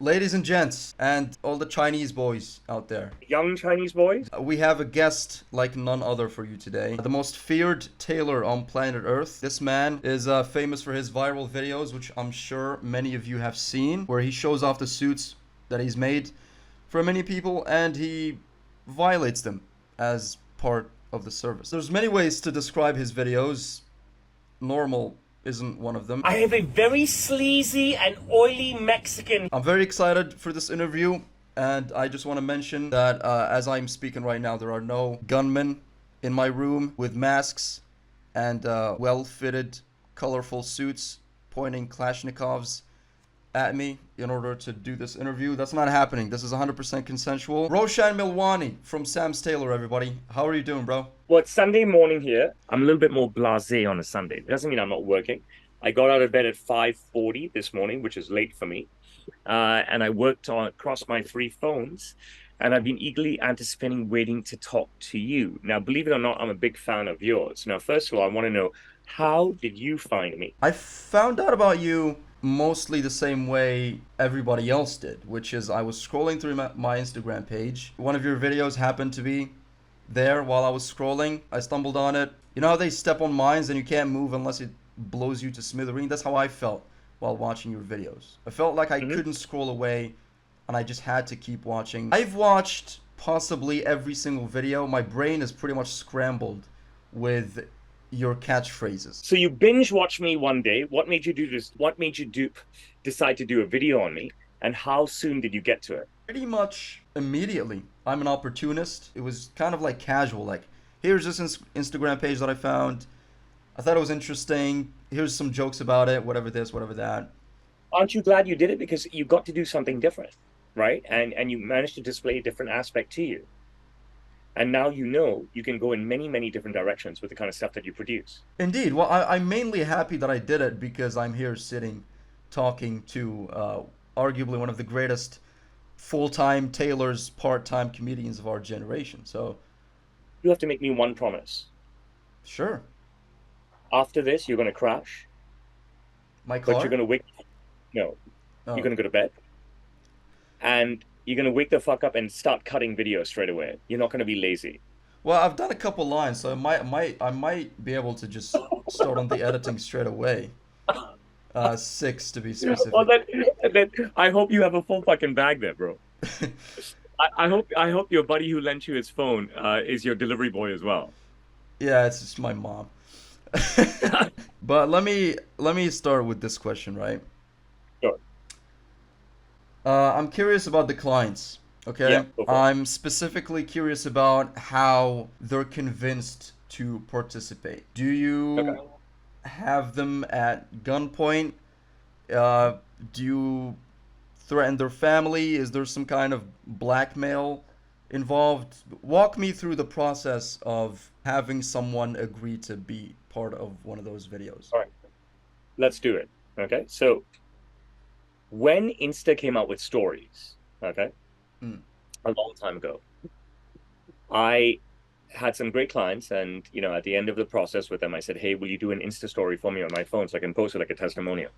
Ladies and gents, and all the Chinese boys out there, Young Chinese boys? we have a guest like none other for you today. The most feared tailor on planet Earth. This man is famous for his viral videos, which I'm sure many of you have seen, where he shows off the suits that he's made for many people and he violates them as part of the service. There's many ways to describe his videos. Normal isn't one of them. I have a very sleazy and oily Mexican. I'm very excited for this interview, and I just want to mention that as I'm speaking right now, there are no gunmen in my room with masks and well-fitted, colorful suits pointing Kalashnikovs at me in order to do this interview. That's not happening. This is 100% consensual. Roshan Melwani from SamsTailor, everybody. How are you doing, bro? Well, it's Sunday morning here. I'm a little bit more blasé on a Sunday. It doesn't mean I'm not working. I got out of bed at 5:40 this morning, which is late for me. And I worked on across my three phones, and I've been eagerly anticipating waiting to talk to you. Now, believe it or not, I'm a big fan of yours. Now, first of all, I want to know, how did you find me? I found out about you mostly the same way everybody else did, which is I was scrolling through my Instagram page. One of your videos happened to be there while I was scrolling. I stumbled on it. You know how they step on mines and you can't move unless it blows you to smithereens? That's how I felt while watching your videos. I felt like I Mhm. couldn't scroll away and I just had to keep watching. I've watched possibly every single video. My brain is pretty much scrambled with your catchphrases. So you binge watched me one day. What made you do this? What made you decide to do a video on me? And how soon did you get to it? Pretty much immediately. I'm an opportunist. It was kind of like casual, like, here's this Instagram page that I found. I thought it was interesting. Here's some jokes about it, whatever this, whatever that. Aren't you glad you did it? Because you got to do something different, right? And you managed to display a different aspect to you. And now you know you can go in many, many different directions with the kind of stuff that you produce. Indeed. Well, I'm mainly happy that I did it because I'm here sitting talking to arguably one of the greatest full-time tailors, part-time comedians of our generation. So, You have to make me one promise. sure. After this, you're going to crash, My but you're car? going to wake. No, you're Oh. going to go to bed, and you're going to wake the fuck up and start cutting videos straight away. You're not going to be lazy. Well, I've done a couple lines, so I might be able to just start on the editing straight away. Six to be Well, specific. then I hope you have a full fucking bag there, bro. I hope your buddy who lent you his phone is your delivery boy as well. Yeah, it's just my mom. But let me start with this question, right? Sure. I'm curious about the clients. Yeah, Okay, go for it. I'm specifically curious about how they're convinced to participate. Do Okay. you have them at gunpoint? Uh, do you threaten their family? Is there some kind of blackmail involved? Walk me through the process of having someone agree to be part of one of those videos. All right. Let's do it. Okay. So when Insta came out with stories, okay, Mm. a long time ago, I had some great clients, and at the end of the process with them, I said, "Hey, will you do an Insta story for me on my phone so I can post it like a testimonial?"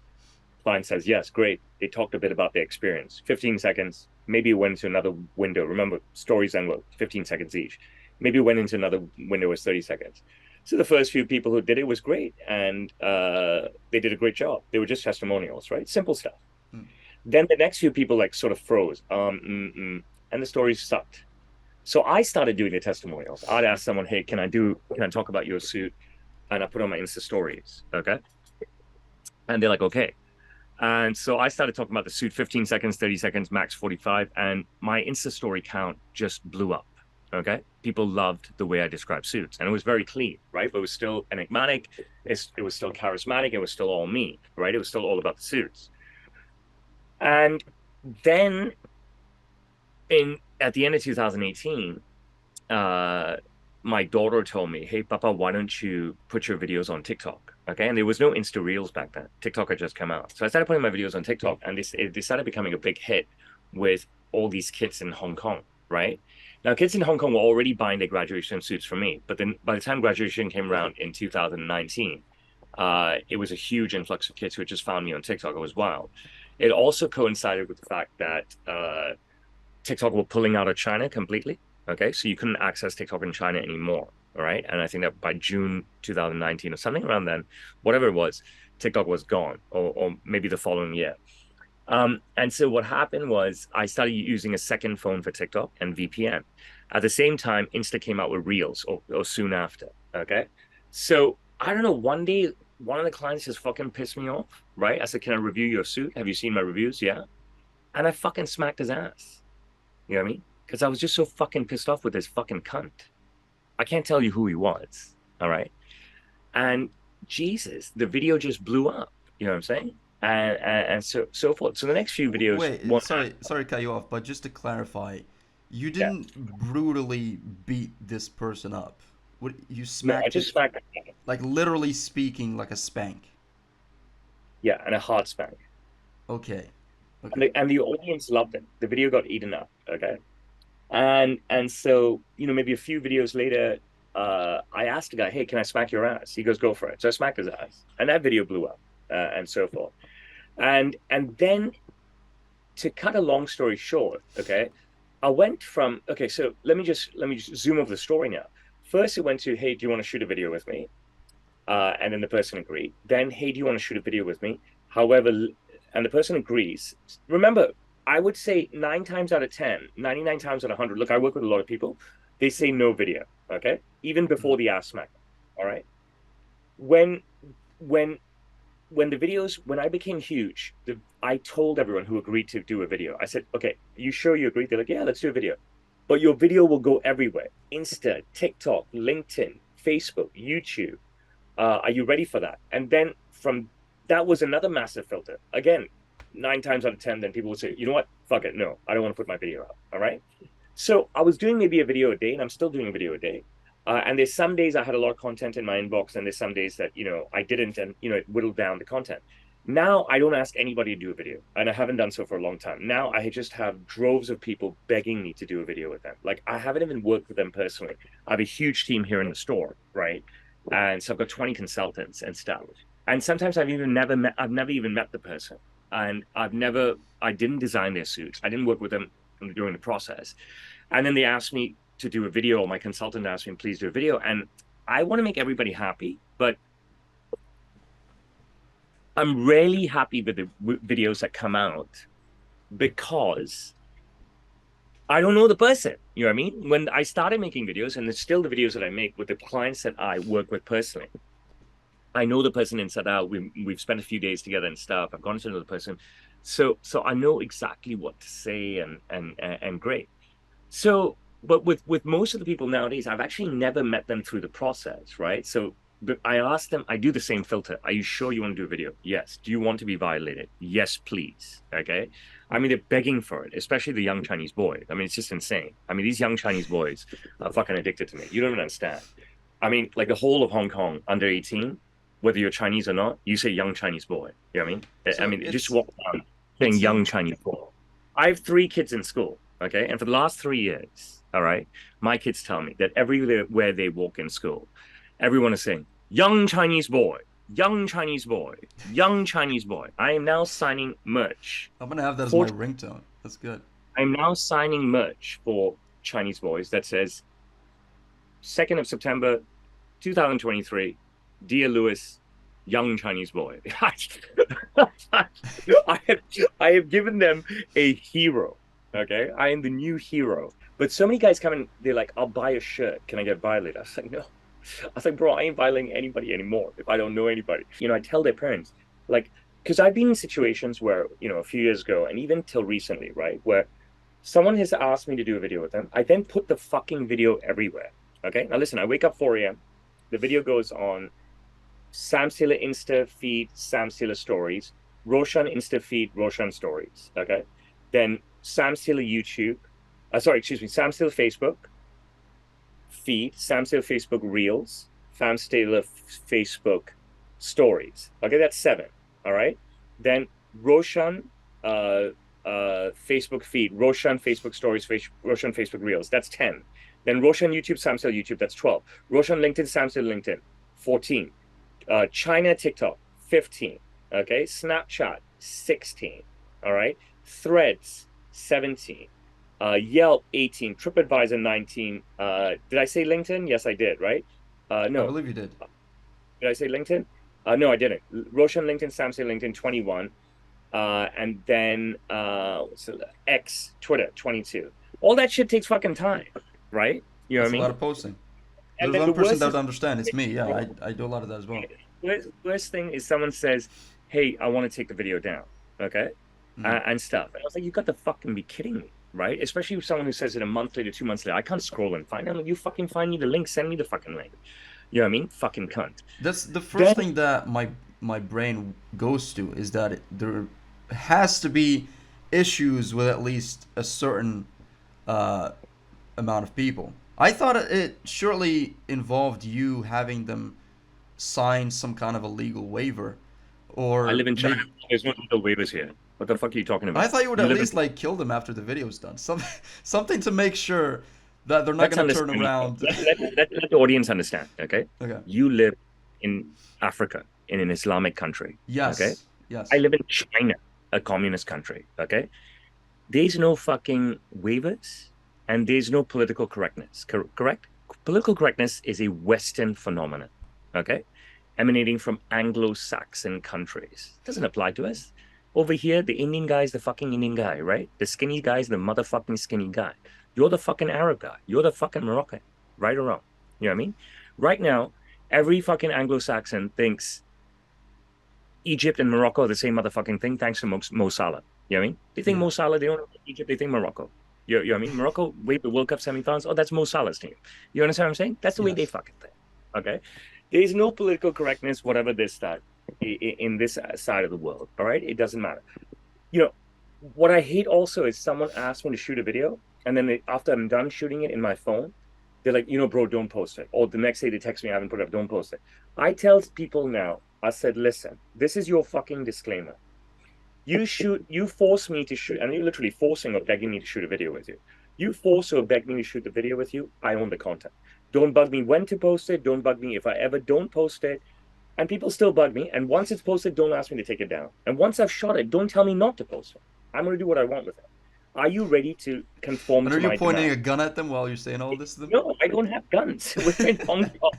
Client says, "Yes, great." They talked a bit about their experience. 15 seconds. Maybe it went into another window. Remember, stories then were 15 seconds each. Maybe it went into another window was 30 seconds. So the first few people who did it was great, and they did a great job. They were just testimonials, right? Simple stuff. Mm. Then the next few people like sort of froze, and the stories sucked. So I started doing the testimonials. I'd ask someone, "Hey, can I talk about your suit?" And I put on my Insta stories. Okay. And they're like, "Okay." And so I started talking about the suit 15 seconds, 30 seconds, max 45. And my Insta story count just blew up. Okay. People loved the way I described suits. And it was very clean, right? But it was still enigmatic. It was still charismatic. It was still all me, right? It was still all about the suits. And then in at the end of 2018, uh, my daughter told me, "Hey, Papa, why don't you put your videos on TikTok?" Okay, and there was no Insta Reels back then. TikTok had just come out, so I started putting my videos on TikTok, and they started becoming a big hit with all these kids in Hong Kong. Right now, kids in Hong Kong were already buying their graduation suits from me, but then by the time graduation came around in 2019, it was a huge influx of kids who had just found me on TikTok. It was wild. It also coincided with the fact that TikTok were pulling out of China completely. Okay, so you couldn't access TikTok in China anymore. All right, and I think that by June 2019 or something around then, whatever it was, TikTok was gone, or maybe the following year. And so what happened was I started using a second phone for TikTok and VPN. At the same time, Insta came out with Reels or soon after. Okay. So I don't know. One day, one of the clients just fucking pissed me off, right? I said, "Can I review your suit? Have you seen my reviews?" Yeah. And I fucking smacked his ass. You know what I mean? Because I was just so fucking pissed off with this fucking cunt. I can't tell you who he was. All right. And Jesus, the video just blew up. You know what I'm saying? And so forth. So the next few videos, Wait, sorry to cut you off, but just to clarify, you yeah, didn't brutally beat this person up. What, you no, I smacked it, just smacked, like literally speaking, like a spank. yeah, and a hard spank. Okay, And okay. the audience loved it. The video got eaten up. Okay. And so, maybe a few videos later, I asked the guy, "Hey, can I smack your ass?" He goes, "Go for it." So I smacked his ass. And that video blew up, and so forth. And then to cut a long story short, okay, I went from okay, so let me just zoom over the story now. First, it went to, "Hey, do you want to shoot a video with me?" And then the person agreed. Then, "Hey, do you want to shoot a video with me?" However, and the person agrees. Remember, I would say 9 times out of 10, 99 times out of 100. Look, I work with a lot of people. They say no video. Okay, even before Mhm. the ass smack. All right. When when when the videos when I became huge, I told everyone who agreed to do a video. I said, "Okay, you sure you agree?" They're like, "Yeah, let's do a video." But your video will go everywhere: Insta, TikTok, LinkedIn, Facebook, YouTube. Are you ready for that? And then from that was another massive filter. Again, 9 times out of 10, then people would say, "You know what? Fuck it. No, I don't want to put my video out." All right. So I was doing maybe a video a day, and I'm still doing a video a day. And there's some days I had a lot of content in my inbox, and there's some days that I didn't, and it whittled down the content. Now I don't ask anybody to do a video, and I haven't done so for a long time. Now I just have droves of people begging me to do a video with them. Like I haven't even worked with them personally. I have a huge team here in the store, right? And so I've got 20 consultants and stuff. And sometimes I've never even met the person, and I didn't design their suits. I didn't work with them during the process. And then they asked me to do a video. My consultant asked me, "Please do a video." And I want to make everybody happy, but I'm rarely happy with the videos that come out because I don't know the person. You know what I mean? When I started making videos, and it's still the videos that I make with the clients that I work with personally, I know the person inside out. We've spent a few days together and stuff. I've gotten to know the person, so I know exactly what to say and great. So, but with most of the people nowadays, I've actually never met them through the process, right? So, but I ask them, I do the same filter. Are you sure you want to do a video? Yes. Do you want to be violated? Yes, please. Okay. I mean, they're begging for it, especially the young Chinese boys. I mean, it's just insane. I mean, these young Chinese boys are fucking addicted to me. You don't even understand. I mean, like the whole of Hong Kong under 18, whether you're Chinese or not, you say young Chinese boy. You know what I mean? I So mean, just walk around it saying young seems Chinese boy. I have 3 kids in school. Okay. And for the last 3 years, all right, my kids tell me that everywhere they walk in school, everyone is saying, "Young Chinese boy, young Chinese boy, young Chinese boy." I am now signing merch I'm gonna have that as for my ringtone. That's good. I'm now signing merch for Chinese boys that says 2nd of September 2023, "Dear Lewis, young Chinese boy." I have I have given them a hero. Okay, I am the new hero. But so many guys come in, they're like, "I'll buy a shirt. Can I get violated?" I was like, "No." I was like, "Bro, I ain't violating anybody anymore if I don't know anybody." I tell their parents, like, because I've been in situations where, a few years ago, and even till recently, right, where someone has asked me to do a video with them. I then put the fucking video everywhere. Okay. Now listen, I wake up 4 a.m. The video goes on SamsTailor Insta feed, SamsTailor stories, Roshan Insta feed, Roshan stories. Okay. Then SamsTailor YouTube, sorry, excuse me, SamsTailor Facebook feed, SamsTailor Facebook Reels, SamsTailor Facebook stories. Okay, that's 7. All right. Then Roshan uh, Facebook feed, Roshan Facebook stories, Roshan Facebook Reels. That's 10. Then Roshan YouTube, SamsTailor YouTube. That's 12. Roshan LinkedIn, SamsTailor LinkedIn. 14. China TikTok, 15. Okay, Snapchat, 16. All right. Threads 17. Yelp 18. TripAdvisor 19. Did I say LinkedIn? Yes, I did, right? I No. believe you did. Did I say LinkedIn? No, I didn't. Roshan LinkedIn, SamsTailor LinkedIn 21. And then so X, Twitter 22. All that shit takes fucking time, right? You know what That's I a lot mean? of posting. And There's then one the person worst that would is understand. It's me. Yeah, I do a lot of that as well. worst thing is someone says, "Hey, I want to take the video down," okay, Mm. and stuff. And I was like, "You got to fucking be kidding me, right?" Especially with someone who says it a month later, 2 months later. I can't scroll and find it. You fucking find me the link. Send me the fucking link. You know what I mean? Fucking cunt. That's the first Then thing that my brain goes to is that there has to be issues with at least a certain uh, amount of people. I thought it surely involved you having them sign some kind of a legal waiver, I or live in China. maybe There's no legal waivers here. What the fuck are you talking I about? thought you would You at live in. least like kill them after the video's done. Something to make sure that they're not Let's gonna turn understand. around. Let the audience understand. Okay, Okay. you live in Africa, in an Islamic country. Okay, Yes. I Yes. live in China, a communist country. Okay, there's no fucking waivers and there's no political correctness. Correct? Political correctness is a Western phenomenon. Okay, emanating from Anglo-Saxon countries. It doesn't apply to us. Over here, the Indian guy is the fucking Indian guy, right? The skinny guy is the motherfucking skinny guy. You're the fucking Arab guy. You're the fucking Moroccan, right or wrong? You know what I mean? Right now, every fucking Anglo-Saxon thinks Egypt and Morocco are the same motherfucking thing, thanks to Mo Salah. You know what I mean? They think Yeah. Mo Salah, they don't think Egypt, they think Morocco. You know what I mean? Morocco wait the World Cup semifinals. Oh, that's Mo Salah's team. You understand what I'm saying? That's the way they Yes. fucking think. Okay. There's no political correctness, whatever this, that, in this side of the world. All right. It doesn't matter. You know, what I hate also is someone asks me to shoot a video, and then after I'm done shooting it in my phone, they're like, bro, don't post it. Or the next day they text me, I haven't put it up, don't post it. I tell people now, I said, listen, this is your fucking disclaimer. You force me to shoot, and you're literally forcing or begging me to shoot a video with you. You force or beg me to shoot the video with you, I own the content. Don't bug me when to post it. Don't bug me if I ever don't post it. And people still bug me. And once it's posted, don't ask me to take it down. And once I've shot it, don't tell me not to post it. I'm going to do what I want with it. Are you ready to conform And are to you my pointing demand? a gun at them while you're saying all this to them? No, I don't have guns. We're in Hong Kong.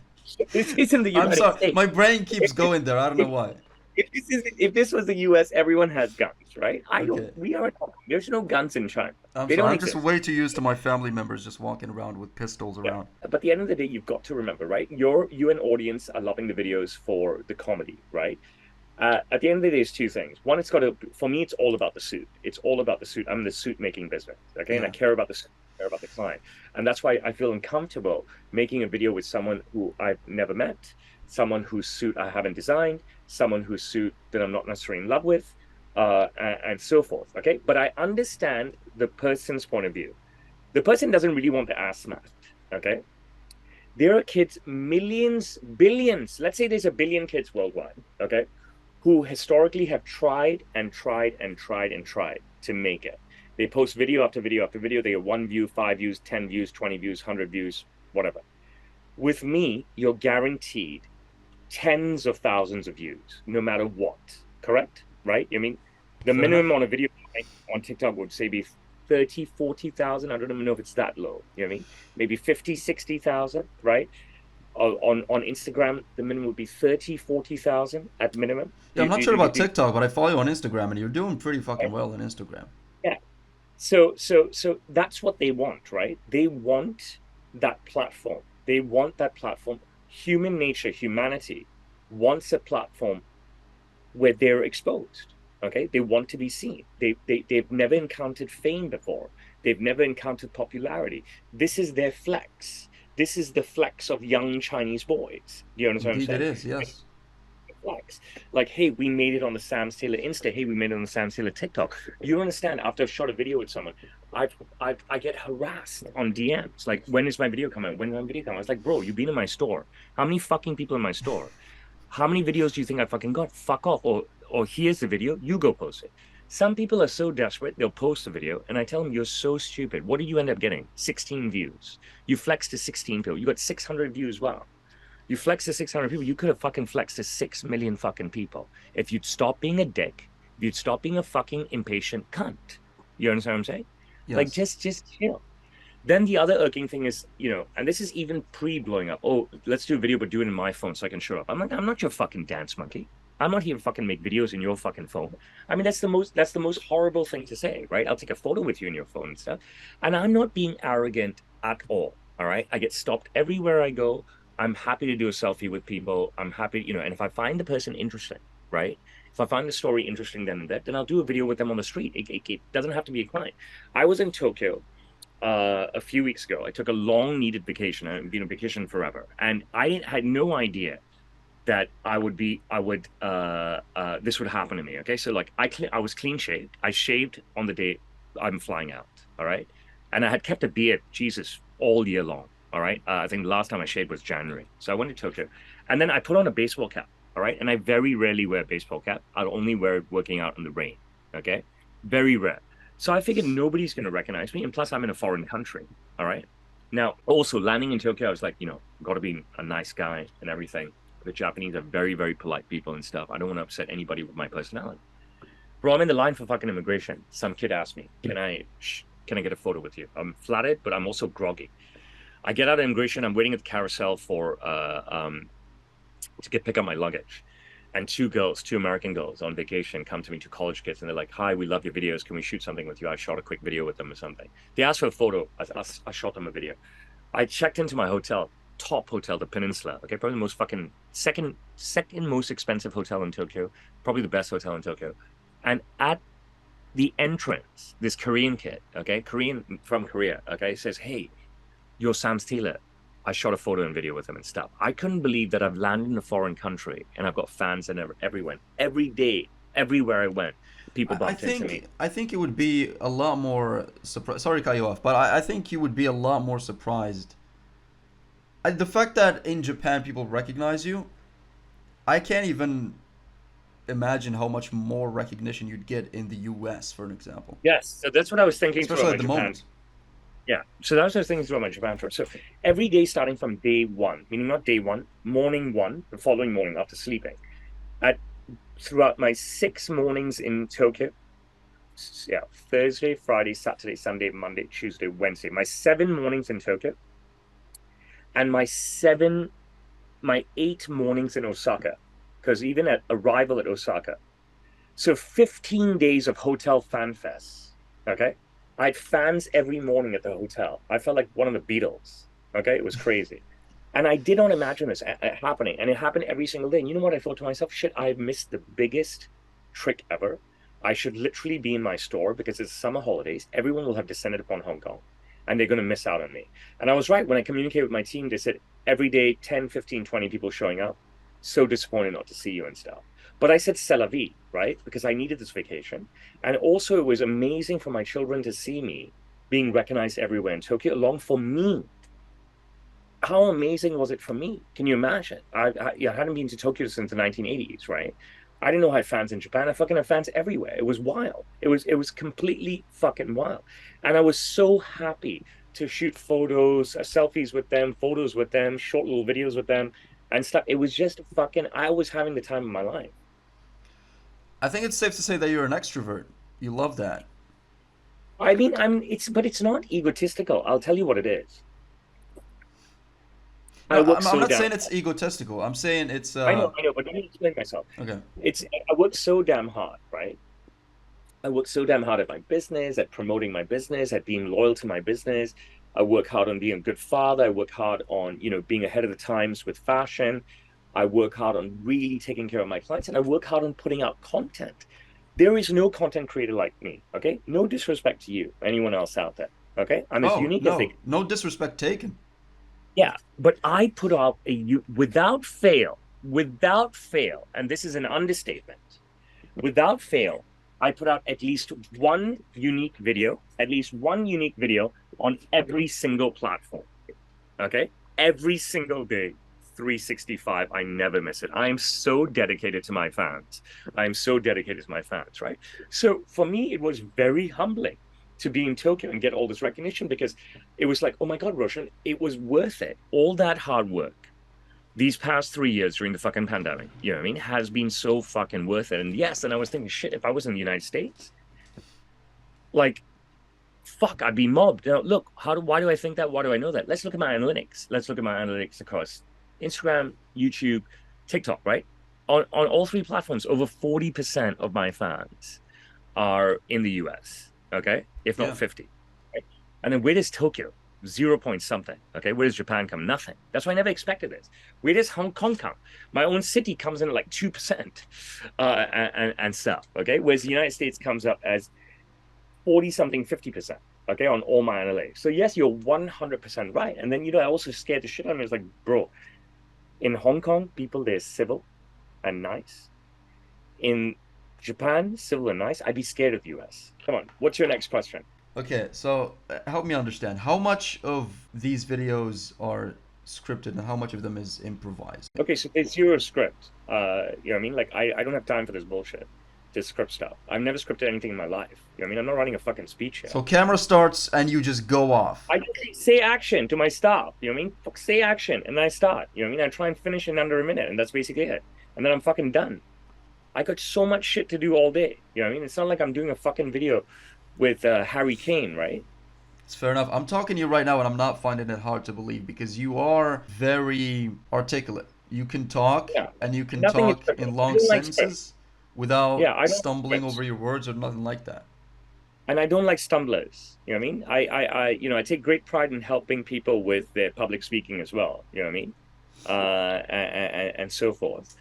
This isn't the I'm United sorry. States. My brain keeps If, going there. I don't know if, why. if this was the US, everyone has guns, right? I don't. Okay. We are in Hong Kong. There's no guns in China. I'm They sorry. don't I'm just exist. way too used to my family members just walking around with pistols Yeah. around. But at the end of the day, you've got to remember, right? You and audience are loving the videos for the comedy, right? At the end of the day, there's two things. One, it's got to, for me, it's all about the suit. It's all about the suit. I'm in the suit making business. Okay. And I Yeah. care about the suit, I care about the client. And that's why I feel uncomfortable making a video with someone who I've never met, someone whose suit I haven't designed, someone whose suit that I'm not necessarily in love with, and so forth. Okay. But I understand the person's point of view. The person doesn't really want the ass smacked. Okay. There are kids, millions, billions. Let's say there's a billion kids worldwide. Okay, who historically have tried and tried and tried and tried to make it. They post video after video after video. They get 1 view, 5 views, 10 views, 20 views, 100 views, whatever. With me, you're guaranteed tens of thousands of views, no matter what. Correct? Right? I mean, the Fair enough. minimum on a video on TikTok would say be 30, 40,000. I don't even know if it's that low. You know what I mean? Maybe 50, 60,000, right? On Instagram, the minimum would be 30, 40,000 at minimum. Yeah, I'm not sure about Do TikTok, but I follow you on Instagram, and you're doing pretty fucking well on Instagram. yeah. So that's what they want, right? They want that platform. They want that platform. Human nature, humanity wants a platform where they're exposed. Okay, they want to be seen. They've never encountered fame before. They've never encountered popularity. This is their flex. This is the flex of young Chinese boys. Do you understand what I'm Indeed, it saying? is. Yes. Flex. Like, hey, we made it on the SamsTailor Insta. Hey, we made it on the SamsTailor TikTok. You understand? After I've shot a video with someone, I get harassed on DMs. Like, when is my video coming? When is my video coming? I was like, bro, you've been in my store. How many fucking people in my store? How many videos do you think I fucking got? Fuck off. Or here's the video. You go post it. Some people are so desperate, they'll post a video, and I tell them, you're so stupid. What did you end up getting? 16 views. You flexed to 16 people. You got 600 views. Wow. You flex to 600 people. You could have fucking flexed to 6 million fucking people if you'd stop being a dick you'd stop being a fucking impatient cunt. You understand what I'm saying? Like, Yes. just chill. Then the other irking thing is, and this is even pre-blowing up. Oh, let's do a video, but do it in my phone so I can show up. I'm like, I'm not your fucking dance monkey. I'm not here to fucking make videos in your fucking phone. I mean, that's the most horrible thing to say, right? I'll take a photo with you in your phone and stuff. And I'm not being arrogant at all. All right. I get stopped everywhere I go. I'm happy to do a selfie with people. I'm happy, and if I find the person interesting, right? If I find the story interesting, then I'll do a video with them on the street. It doesn't have to be a client. I was in Tokyo a few weeks ago. I took a long needed vacation. I've been on vacation forever. And I had no idea that this would happen to me. Okay. So like I was clean shaved. I shaved on the day I'm flying out. All right. And I had kept a beard, Jesus, all year long. All right. I think the last time I shaved was January. So I went to Tokyo and then I put on a baseball cap. All right. And I very rarely wear a baseball cap. I'll only wear it working out in the rain. Okay. Very rare. So I figured nobody's going to recognize me. And plus, I'm in a foreign country. All right. Now, also landing in Tokyo, I was like, got to be a nice guy and everything. The Japanese are very, very polite people and stuff. I don't want to upset anybody with my personality. Bro, I'm in the line for fucking immigration. Some kid asked me, can I get a photo with you? I'm flattered, but I'm also groggy. I get out of immigration. I'm waiting at the carousel to pick up my luggage. And two American girls on vacation come to me, two college kids, and they're like, "Hi, we love your videos. Can we shoot something with you?" I shot a quick video with them or something. They asked for a photo. I shot them a video. I checked into my hotel, top hotel, the Peninsula. Okay, probably the most fucking second most expensive hotel in Tokyo, probably the best hotel in Tokyo. And at the entrance, this Korean kid, okay, Korean from Korea, okay, says, "Hey, you're SamsTailor." I shot a photo and video with him and stuff. I couldn't believe that I've landed in a foreign country and I've got fans and everywhere. Every day, everywhere I went, people bumped into me. I think you would be a lot more surprised. Sorry to cut you off, but I think you would be a lot more surprised. The fact that in Japan people recognize you, I can't even imagine how much more recognition you'd get in the US, for an example. Yes, so that's what I was thinking throughout Especially my at the Japan. moment. Yeah, so that's what I was thinking throughout my Japan trip. So every day starting from day one, meaning not day one, morning one, the following morning after sleeping, at throughout my 6 mornings in Tokyo, yeah, Thursday, Friday, Saturday, Sunday, Monday, Tuesday, Wednesday, my 7 mornings in Tokyo, and my 8 mornings in Osaka, because even at arrival at Osaka, so 15 days of hotel fan fests. Okay, I had fans every morning at the hotel. I felt like one of the Beatles. Okay, it was crazy. And I did not imagine this happening. And it happened every single day. And you know what? I thought to myself, shit, I've missed the biggest trick ever. I should literally be in my store because it's summer holidays. Everyone will have descended upon Hong Kong and they're going to miss out on me. And I was right. When I communicated with my team, they said every day, 10, 15, 20 people showing up. So disappointed not to see you and stuff. But I said, c'est la vie, right? Because I needed this vacation. And also, it was amazing for my children to see me being recognized everywhere in Tokyo, along for me. How amazing was it for me? Can you imagine? I hadn't been to Tokyo since the 1980s, right? I didn't know I had fans in Japan. I fucking had fans everywhere. It was wild. It was completely fucking wild. And I was so happy to shoot photos, selfies with them, photos with them, short little videos with them and stuff. It was just fucking, I was having the time of my life. I think it's safe to say that you're an extrovert. You love that. I mean, but it's not egotistical. I'll tell you what it is. No, I work I'm so not damn. saying it's egotistical. I'm saying it's I know, but let me explain myself. okay. I work so damn hard, right? I work so damn hard at my business, at promoting my business, at being loyal to my business. I work hard on being a good father. I work hard on, being ahead of the times with fashion. I work hard on really taking care of my clients, and I work hard on putting out content. There is no content creator like me, okay? No disrespect to you, anyone else out there, okay? I'm as Oh unique as they no, can. no disrespect taken. Yeah, but I put out without fail, and this is an understatement, without fail, I put out at least one unique video on every single platform. Okay? Every single day, 365. I never miss it. I am so dedicated to my fans. I am so dedicated to my fans, right? So for me, it was very humbling to be in Tokyo and get all this recognition because it was like, oh my God, Roshan, it was worth it. All that hard work, these past 3 years during the fucking pandemic, you know what I mean, has been so fucking worth it. And yes, and I was thinking, shit, if I was in the United States, like, fuck, I'd be mobbed. Now, look, why do I think that? Why do I know that? Let's look at my analytics. Let's look at my analytics across Instagram, YouTube, TikTok, right? On all three platforms, over 40% of my fans are in the US, okay? If not Yeah. 50. Right? And then where does Tokyo? 0 point something. Okay. Where does Japan come? Nothing. That's why I never expected this. Where does Hong Kong come? My own city comes in at like 2% and stuff. Okay. Whereas the United States comes up as 40 something, 50%. Okay. On all my analytics. So yes, you're 100% right. And then, I also scared the shit out of me. It's like, bro, in Hong Kong, people, they're civil and nice. In Japan, civil and nice. I'd be scared of the US. Come on. What's your next question? Okay, so help me understand. How much of these videos are scripted and how much of them is improvised? Okay, so it's zero script. You know what I mean? Like I don't have time for this bullshit. This script stuff. I've never scripted anything in my life. You know what I mean? I'm not writing a fucking speech here. So camera starts and you just go off. I just say action to my staff. You know what I mean? Fuck, say action, and then I start. You know what I mean? I try and finish in under a minute, and that's basically it. And then I'm fucking done. I got so much shit to do all day. You know what I mean? It's not like I'm doing a fucking video with Harry Kane, right? It's fair enough. I'm talking to you right now and I'm not finding it hard to believe because you are very articulate. You can talk Yeah. and you can Nothing is talk scripted. in I long don't like sentences scripts. without Yeah, I don't like stumbling scripts. over your words or nothing like that. And I don't like stumblers. You know what I mean? I take great pride in helping people with their public speaking as well. You know what I mean? And so forth.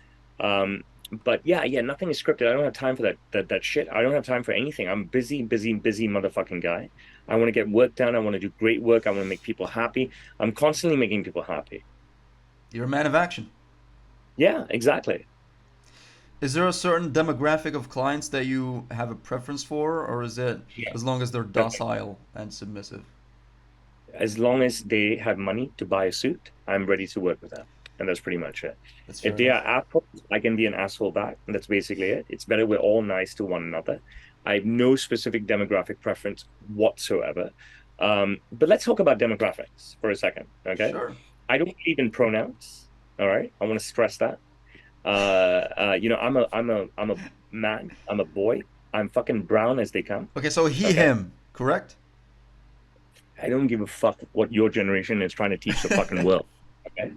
But yeah, nothing is scripted. I don't have time for that shit. I don't have time for anything. I'm busy motherfucking guy. I want to get work done. I want to do great work. I want to make people happy. I'm constantly making people happy. You're a man of action. Yeah, exactly. Is there a certain demographic of clients that you have a preference for, or is it Yeah. as long as they're docile and submissive? As long as they have money to buy a suit, I'm ready to work with them. And that's pretty much it. That's If fair they are enough. assholes, I can be an asshole back. And that's basically it. It's better we're all nice to one another. I have no specific demographic preference whatsoever. But let's talk about demographics for a second. Okay. Sure. I don't believe in pronouns. All right. I want to stress that. I'm a man. I'm a boy. I'm fucking brown as they come. Okay, so he, Okay. him, correct? I don't give a fuck what your generation is trying to teach the fucking world. Okay.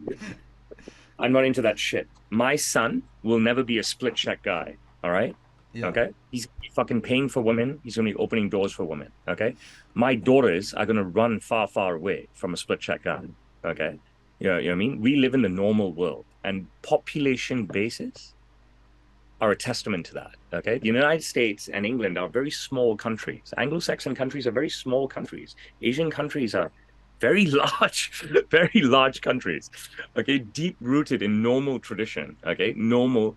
I'm not into that shit. My son will never be a split check guy. All right. Yeah. Okay. He's fucking paying for women. He's only opening doors for women. Okay. My daughters are gonna run far, far away from a split check guy. Okay. You know what I mean? We live in the normal world, and population bases are a testament to that. Okay. The United States and England are very small countries. Anglo-Saxon countries are very small countries. Asian countries are very large, very large countries. Okay. Deep rooted in normal tradition. Okay. Normal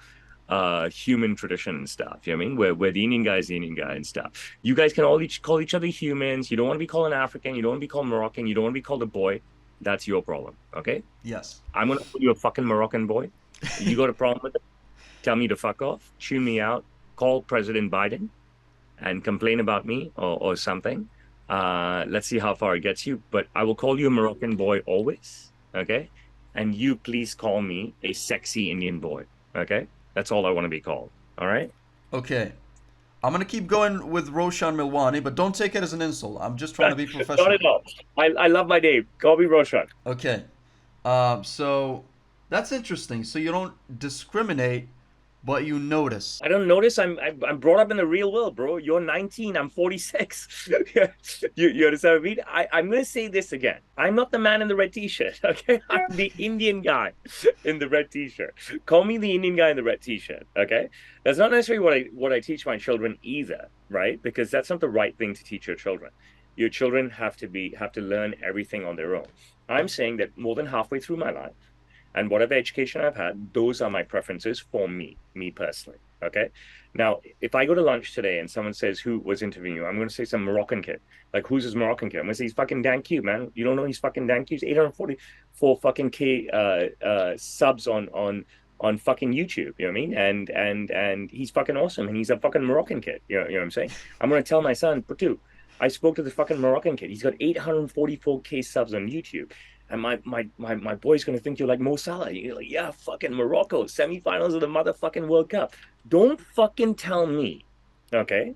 human tradition and stuff. You know what I mean? Where the Indian guy is the Indian guy and stuff. You guys can all call each other humans. You don't want to be called an African. You don't want to be called Moroccan. You don't want to be called a boy. That's your problem. Okay. Yes. I'm gonna call you a fucking Moroccan boy. You got a problem with it? Tell me to fuck off, chew me out, call President Biden and complain about me or something. Let's see how far it gets you. But I will call you a Moroccan boy always. Okay. And you please call me a sexy Indian boy. Okay. That's all I want to be called. All right. Okay. I'm gonna keep going with Roshan Melwani, but don't take it as an insult. I'm just trying to be Not professional. at all. I love my name. Call me Roshan. Okay. So that's interesting. So you don't discriminate, but you notice. I don't notice. I'm brought up in the real world, bro. You're 19. I'm 46. You understand what I mean? I'm gonna say this again. I'm not the man in the red t-shirt. Okay, I'm the Indian guy in the red t-shirt. Call me the Indian guy in the red t-shirt. Okay, that's not necessarily what I teach my children either, right? Because that's not the right thing to teach your children. Your children have to learn everything on their own. I'm saying that more than halfway through my life, and whatever education I've had, those are my preferences for me personally. Okay. Now, if I go to lunch today and someone says who was interviewing you, I'm going to say some Moroccan kid. Like, who's this Moroccan kid? I'm going to say he's fucking Dan Q, man. You don't know he's fucking Dan Q. He's 844 fucking K subs on fucking YouTube. You know what I mean? And he's fucking awesome. And he's a fucking Moroccan kid. You know what I'm saying? I'm going to tell my son, Patu, I spoke to the fucking Moroccan kid. He's got 844K subs on YouTube. And my boy's gonna think you're like Mo Salah. You're like, yeah, fucking Morocco, semifinals of the motherfucking World Cup. Don't fucking tell me, okay,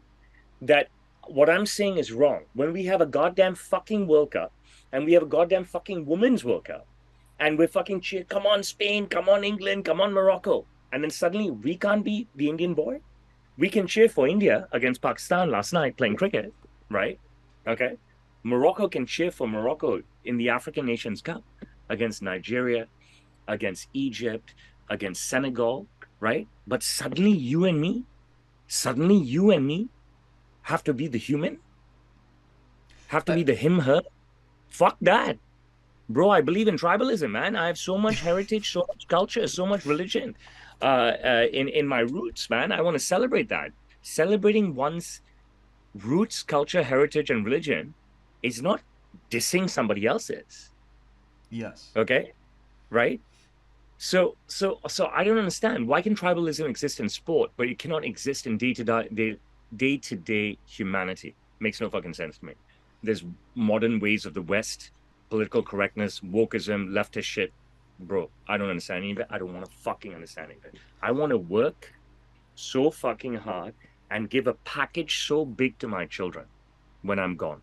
that what I'm saying is wrong. When we have a goddamn fucking World Cup and we have a goddamn fucking Women's World Cup and we're fucking cheer, come on Spain, come on England, come on Morocco, and then suddenly we can't be the Indian boy. We can cheer for India against Pakistan last night playing cricket, right? Okay. Morocco can cheer for Morocco in the African Nations Cup against Nigeria, against Egypt, against Senegal, right? But suddenly you and me have to be the human, have to Uh, be the him, her. Fuck that. Bro, I believe in tribalism, man. I have so much heritage, so much culture, so much religion in my roots, man. I want to celebrate that. Celebrating one's roots, culture, heritage, and religion is not dissing somebody else's. yes. Okay, right? So I don't understand why can tribalism exist in sport, but it cannot exist in day-to-day humanity. Makes no fucking sense to me. There's modern ways of the West, political correctness, wokeism, leftist shit. Bro, I don't understand any of it. I don't want to fucking understand any of it. I want to work so fucking hard and give a package so big to my children when I'm gone.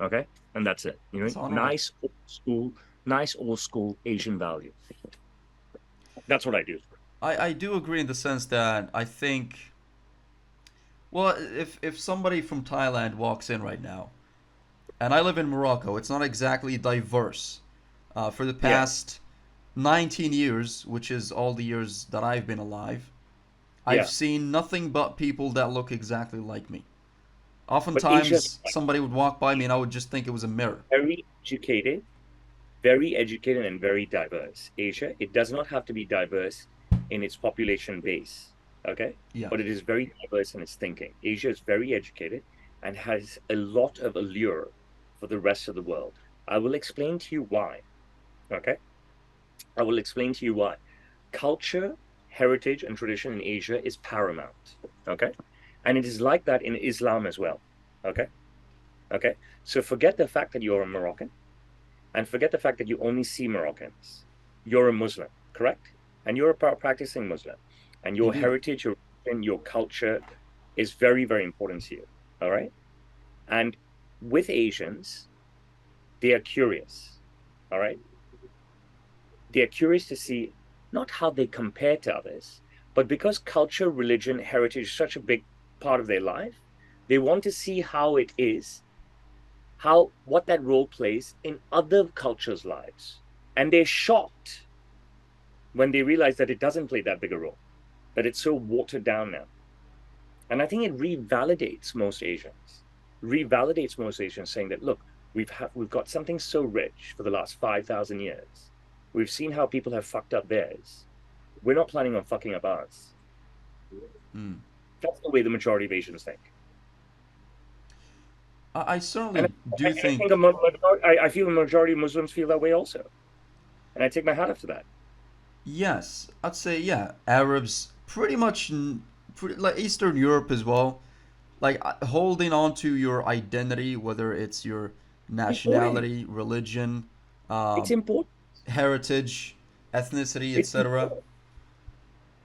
Okay? And that's it. You It's know, honorable. nice old school Asian value. That's what I do. I do agree in the sense that I think, well, if somebody from Thailand walks in right now, and I live in Morocco, it's not exactly diverse. For the Yeah. past 19 years, which is all the years that I've been alive, I've Yeah. seen nothing but people that look exactly like me. But Asia's Oftentimes, somebody would walk by me and I would just think it was a mirror. very educated and very diverse. Asia, it does not have to be diverse in its population base, okay? Yes. But it is very diverse in its thinking. Asia is very educated and has a lot of allure for the rest of the world. I will explain to you why, okay? I will explain to you why. Culture, heritage, and tradition in Asia is paramount, okay? And it is like that in Islam as well, okay? Okay? So forget the fact that you're a Moroccan and forget the fact that you only see Moroccans. You're a Muslim, correct? And you're a practicing Muslim. And your Indeed. heritage, your religion, your culture is very, very important to you. All right? And with Asians, they are curious. All right? They are curious to see not how they compare to others, but because culture, religion, heritage is such a big part of their life, they want to see how it is, how what that role plays in other cultures' lives. And they're shocked when they realize that it doesn't play that big a role, that it's so watered down now. And I think it revalidates most Asians, saying that look, we've got something so rich for the last 5,000 years. We've seen how people have fucked up theirs. We're not planning on fucking up ours. Mm. That's the way the majority of Asians think. I And certainly I do think think, I feel the majority of Muslims feel that way also. And I take my hat off to that. yes, I'd say, yeah, Arabs, pretty much, pretty, like Eastern Europe as well. Like holding on to your identity, whether it's your Important. nationality, religion, It's um, important. heritage, ethnicity, It's etc. important.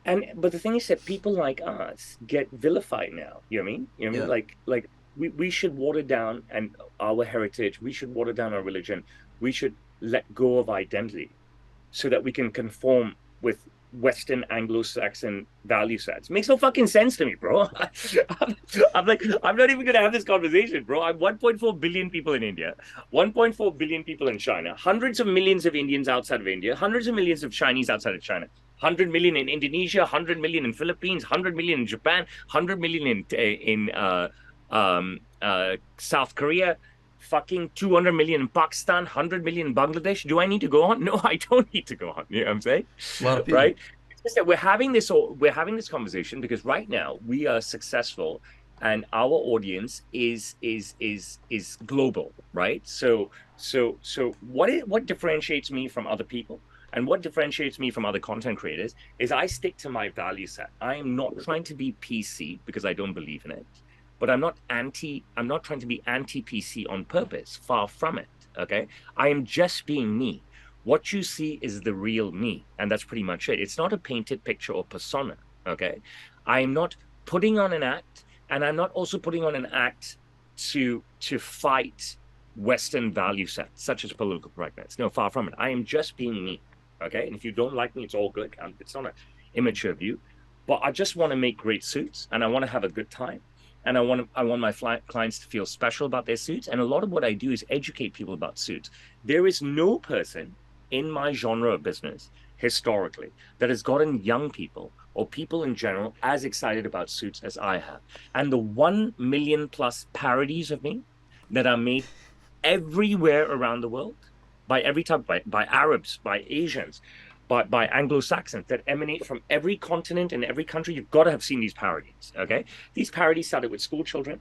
And but the thing is that people like us get vilified now. You know what I mean? You know what I mean? Yeah. Like we should water down and our heritage, we should water down our religion, we should let go of identity so that we can conform with Western Anglo-Saxon value sets. Makes no fucking sense to me, bro. I'm like, I'm not even gonna have this conversation, bro. I'm 1.4 billion people in India, 1.4 billion people in China, hundreds of millions of Indians outside of India, hundreds of millions of Chinese outside of China. 100 million in Indonesia, 100 million in Philippines, 100 million in Japan, 100 million in South Korea, fucking 200 million in Pakistan, 100 million in Bangladesh. Do I need to go on? No, I don't need to go on. You know what I'm saying? It's a lot of people. Right? It's just that we're having this conversation because right now we are successful and our audience is global, right? So what differentiates me from other people? And what differentiates me from other content creators is I stick to my value set. I am not trying to be PC because I don't believe in it. but I'm not trying to be anti-PC on purpose. Far from it. Okay. I am just being me. What you see is the real me. And that's pretty much it. It's not a painted picture or persona. Okay. I'm not putting on an act, and I'm not also putting on an act to fight Western value sets, such as political correctness. No, far from it. I am just being me. Okay. And if you don't like me, it's all good. It's not an immature view. But I just want to make great suits, and I want to have a good time. And I want my clients to feel special about their suits. And a lot of what I do is educate people about suits. There is no person in my genre of business historically that has gotten young people or people in general as excited about suits as I have. And the 1 million plus parodies of me that are made everywhere around the world by every type, by Arabs, by Asians, by Anglo-Saxons that emanate from every continent and every country. You've got to have seen these parodies. Okay. These parodies started with school children.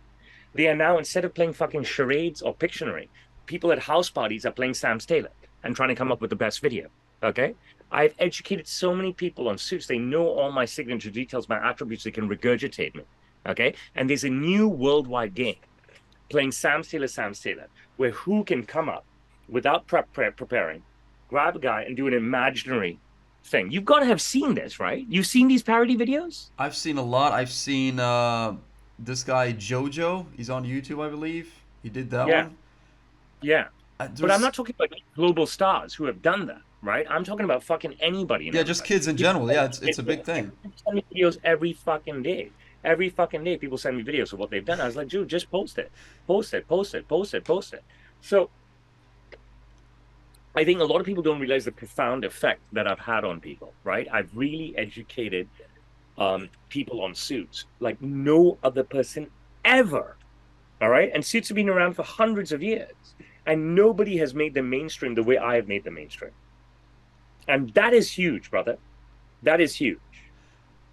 They are now, instead of playing fucking charades or Pictionary, people at house parties are playing SamsTailor and trying to come up with the best video. Okay. I've educated so many people on suits. They know all my signature details, my attributes. They can regurgitate me. Okay. And there's a new worldwide game playing SamsTailor, where who can come up without preparing, grab a guy and do an imaginary thing. You've got to have seen this, right? You've seen these parody videos? I've seen a lot. I've seen this guy Jojo. He's on YouTube, I believe. He did that Yeah. one. Yeah. But I'm There's not talking about global stars who have done that, right? I'm talking about fucking anybody and yeah, just everybody. kids in general. Yeah, it's a big thing. People send me videos every fucking day. Every fucking day, people send me videos of what they've done. I was like, dude, just post it. Post it, post it, post it, post it. So I think a lot of people don't realize the profound effect that I've had on people, right? I've really educated people on suits like no other person ever. All right. And suits have been around for hundreds of years, and nobody has made them mainstream the way I have made them mainstream. And that is huge, brother. That is huge.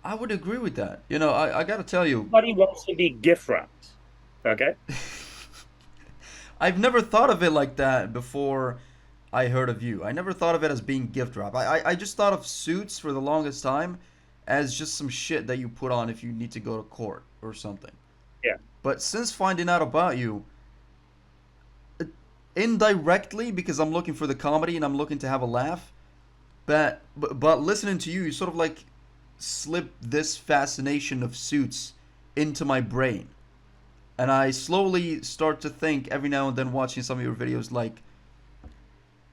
I would agree with that. You know, I gotta tell you, Nobody wants to be gift wrapped. Okay. I've never thought of it like that before I heard of you. I never thought of it as being gift wrap. I just thought of suits for the longest time as just some shit that you put on if you need to go to court or something. Yeah. But since finding out about you, indirectly, because I'm looking for the comedy and I'm looking to have a laugh, but listening to you, you sort of like slip this fascination of suits into my brain. And I slowly start to think every now and then watching some of your videos like,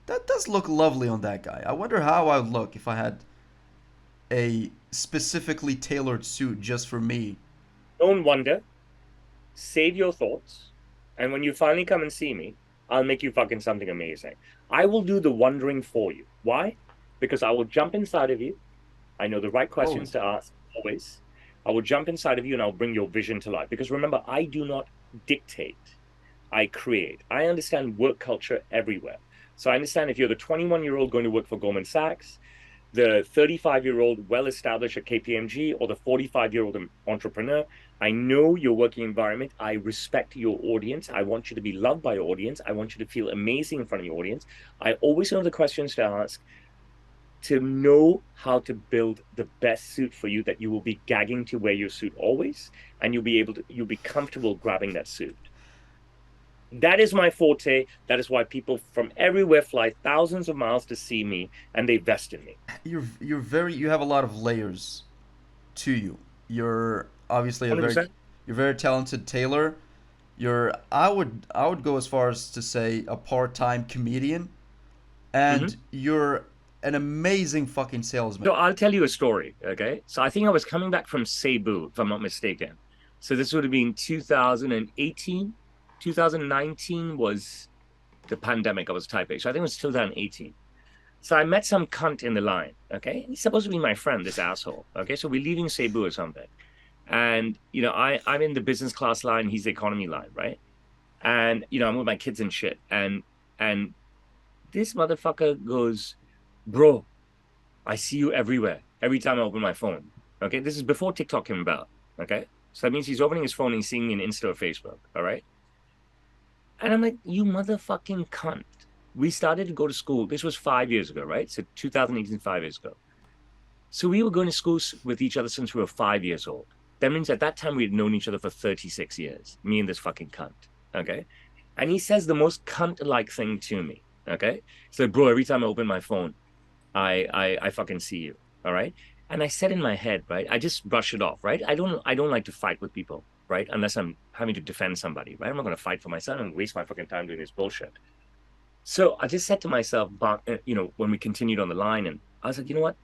that does look lovely on that guy. I wonder how I would look if I had a specifically tailored suit just for me. Don't wonder. Save your thoughts. And when you finally come and see me, I'll make you fucking something amazing. I will do the wondering for you. Why? Because I will jump inside of you. I know the right questions to ask always. I will jump inside of you and I'll bring your vision to life. Because remember, I do not dictate. I create. I understand work culture everywhere. So I understand if you're the 21-year-old going to work for Goldman Sachs, the 35-year-old well-established at KPMG, or the 45-year-old entrepreneur. I know your working environment. I respect your audience. I want you to be loved by your audience. I want you to feel amazing in front of your audience. I always know the questions to ask to know how to build the best suit for you that you will be gagging to wear your suit always, and you'll be comfortable grabbing that suit. That is my forte. That is why people from everywhere fly thousands of miles to see me, and they vest in me. You have a lot of layers to you. You're obviously 100%. you're very talented tailor. I would go as far as to say a part-time comedian, and you're an amazing fucking salesman. So I'll tell you a story, okay? So I think I was coming back from Cebu, if I'm not mistaken. So this would have been 2018. 2019 was the pandemic. I was type A. So I think it was 2018. So I met some cunt in the line, okay? He's supposed to be my friend, this asshole, okay? So we're leaving Cebu or something. And, you know, I'm in the business class line. He's the economy line, right? And, you know, I'm with my kids and shit. And this motherfucker goes, bro, I see you everywhere. Every time I open my phone, okay? This is before TikTok came about, okay? So that means he's opening his phone and he's seeing me in Insta or Facebook, all right? And I'm like, you motherfucking cunt. We started to go to school. This was 5 years ago, right? So 2018, 5 years ago. So we were going to school with each other since we were 5 years old. That means at that time we had known each other for 36 years, me and this fucking cunt. Okay. And he says the most cunt-like thing to me. Okay. So, bro, every time I open my phone, I fucking see you. All right. And I said in my head, right, I just brush it off, right? I don't like to fight with people, right? Unless I'm having to defend somebody, right? I'm not going to fight for myself and waste my fucking time doing this bullshit. So I just said to myself, you know, when we continued on the line, and I was like, you know what?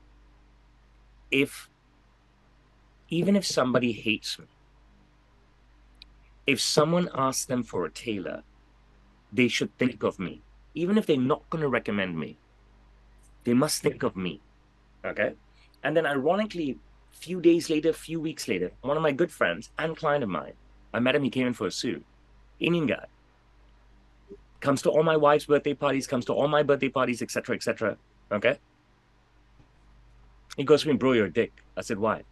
Even if somebody hates me, if someone asks them for a tailor, they should think of me. Even if they're not going to recommend me, they must think of me. Okay. And then ironically, few days later, few weeks later, one of my good friends and client of mine, I met him, he came in for a suit. Indian guy. Comes to all my wife's birthday parties, comes to all my birthday parties, etc., etc. Okay. He goes to me, bro, you're a dick. I said, why?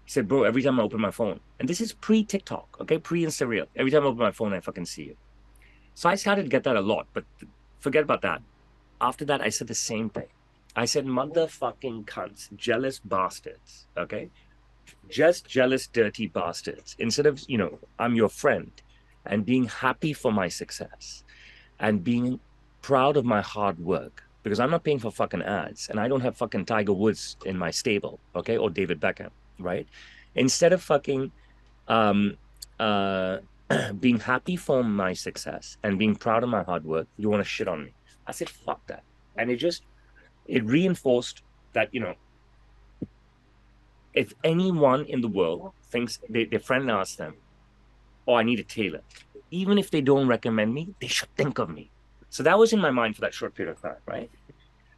He said, bro, every time I open my phone, and this is pre-TikTok, okay, pre-Insta Reel, every time I open my phone, I fucking see you. So I started to get that a lot, but forget about that. After that, I said the same thing. I said, motherfucking cunts, jealous bastards, okay? Just jealous, dirty bastards. Instead of, you know, I'm your friend and being happy for my success and being proud of my hard work, because I'm not paying for fucking ads and I don't have fucking Tiger Woods in my stable, okay? Or David Beckham, right? Instead of fucking being happy for my success and being proud of my hard work, you want to shit on me. I said, fuck that. And it reinforced that, you know, if anyone in the world thinks their friend asks them, oh, I need a tailor, even if they don't recommend me, they should think of me. So that was in my mind for that short period of time, right?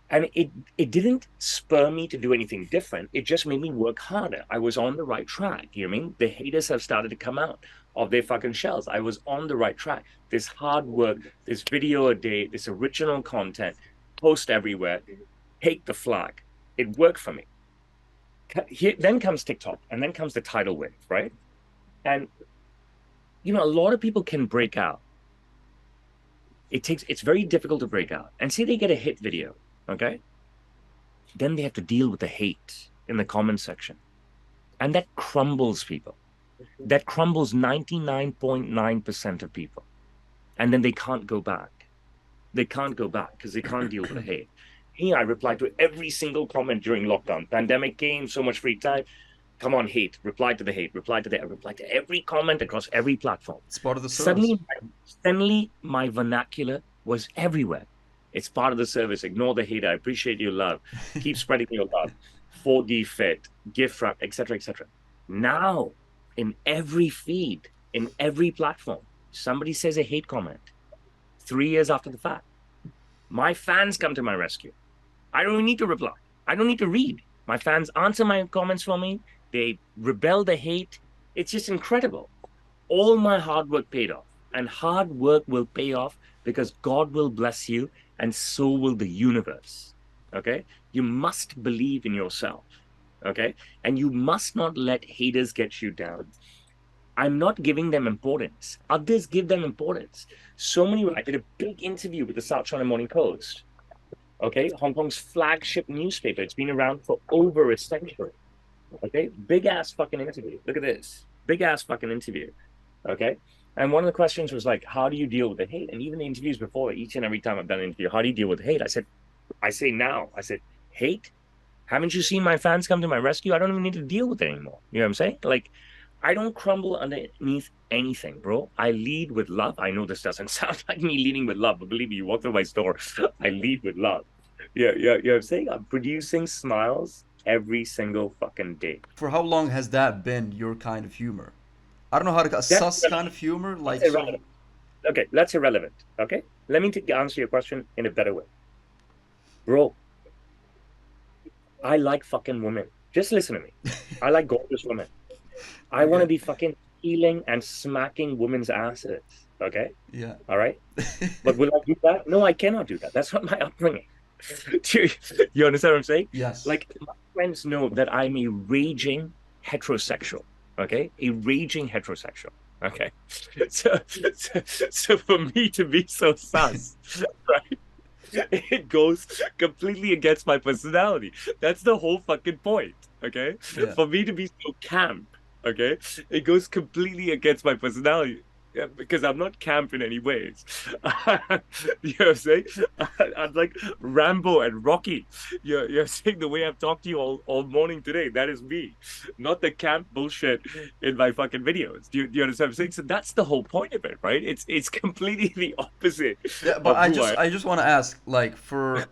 And it didn't spur me to do anything different. It just made me work harder. I was on the right track. You know what I mean? The haters have started to come out of their fucking shells. I was on the right track. This hard work, this video a day, this original content, post everywhere, take the flag. It worked for me. Then comes TikTok, and then comes the tidal wave, right? And, you know, a lot of people can break out. It's very difficult to break out. And say they get a hit video, okay? Then they have to deal with the hate in the comment section. And that crumbles people. That crumbles 99.9% of people. And then they can't go back. They can't go back because they can't deal with the hate. Here, I replied to every single comment during lockdown. Pandemic came, so much free time. Come on, hate. Reply to the hate. Reply to every comment across every platform. It's part of the service. Suddenly, my vernacular was everywhere. It's part of the service. Ignore the hate. I appreciate your love. Keep spreading your love. 4D fit, gift wrap, etc., etc. Now, in every feed, in every platform, somebody says a hate comment 3 years after the fact. My fans come to my rescue. I don't need to reply. I don't need to read. My fans answer my comments for me. They rebel the hate. It's just incredible. All my hard work paid off. And hard work will pay off because God will bless you and so will the universe. Okay? You must believe in yourself. Okay? And you must not let haters get you down. I'm not giving them importance. Others give them importance. I did a big interview with the South China Morning Post. Okay, Hong Kong's flagship newspaper. It's been around for over a century. Okay, big ass fucking interview. Look at this, big ass fucking interview. Okay, and one of the questions was like, how do you deal with the hate? And even the interviews before, each and every time I've done an interview, how do you deal with hate? I said, hate? Haven't you seen my fans come to my rescue? I don't even need to deal with it anymore. You know what I'm saying? Like, I don't crumble underneath anything, bro. I lead with love. I know this doesn't sound like me leading with love, but believe me, you walk through my store, I lead with love. Yeah. You know what I'm saying? I'm producing smiles every single fucking day. For how long has that been your kind of humor? I don't know how to assess kind of humor. Like, okay, that's irrelevant. Okay, let me answer your question in a better way, bro. I like fucking women. Just listen to me. I like gorgeous women. I want to be fucking healing and smacking women's asses. Okay? Yeah. All right? But will I do that? No, I cannot do that. That's not my upbringing. You understand what I'm saying? Yes. Like, my friends know that I'm a raging heterosexual. Okay? A raging heterosexual. Okay? So for me to be so sus, right? It goes completely against my personality. That's the whole fucking point. Okay? Yeah. For me to be so camp, Okay, it goes completely against my personality. Yeah, because I'm not camp in any ways. You know what I'm saying? I'm like Rambo and Rocky. You're saying the way I've talked to you all morning today, that is me. Not the camp bullshit in my fucking videos. Do you understand what I'm saying? So that's the whole point of it, right? It's completely the opposite Yeah, but of I who just I I just want to ask, like, for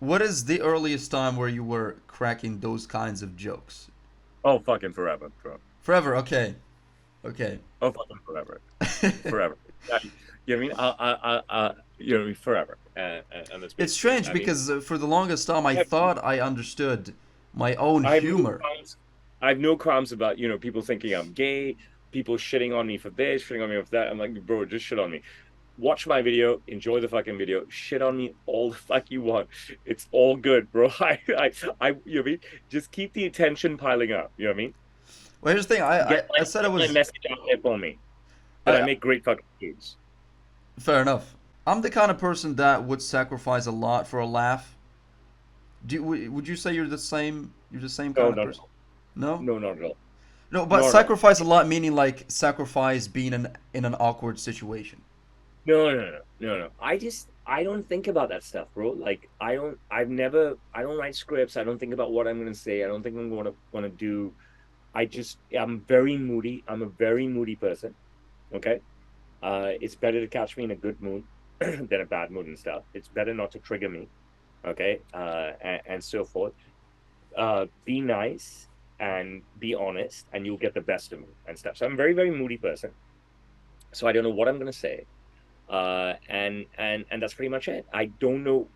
what is the earliest time where you were cracking those kinds of jokes? Oh, fucking forever, bro. Forever, okay, okay. Oh, fucking forever. Forever. You know what I mean? You know what I mean? Forever. And that's It's basically it. strange I mean, because for the longest time I I have, thought I understood my own I have no humor. qualms. I have no qualms about, people thinking I'm gay, people shitting on me for this, shitting on me for that. I'm like, bro, just shit on me. Watch my video, enjoy the fucking video, shit on me all the fuck you want. It's all good, bro. You know what I mean? Just keep the attention piling up. You know what I mean? Well, here's the thing. I said it Get my was. message out there for me that I I make great fucking foods. Fair enough. I'm the kind of person that would sacrifice a lot for a laugh. Would you say you're the same? You're the same No, kind of no, person? no, No. no, not at all. No, but Not at all. sacrifice a lot meaning like sacrifice being in an awkward situation. No, no, no, no, no. I don't think about that stuff, bro. Like I don't write scripts. I don't think about what I'm gonna say. I don't think I'm gonna wanna do. I'm very moody. I'm a very moody person. Okay. It's better to catch me in a good mood than a bad mood and stuff. It's better not to trigger me. Okay. And so forth. Be nice and be honest, and you'll get the best of me and stuff. So I'm a very, very moody person. So I don't know what I'm gonna say. And that's pretty much it. I don't know,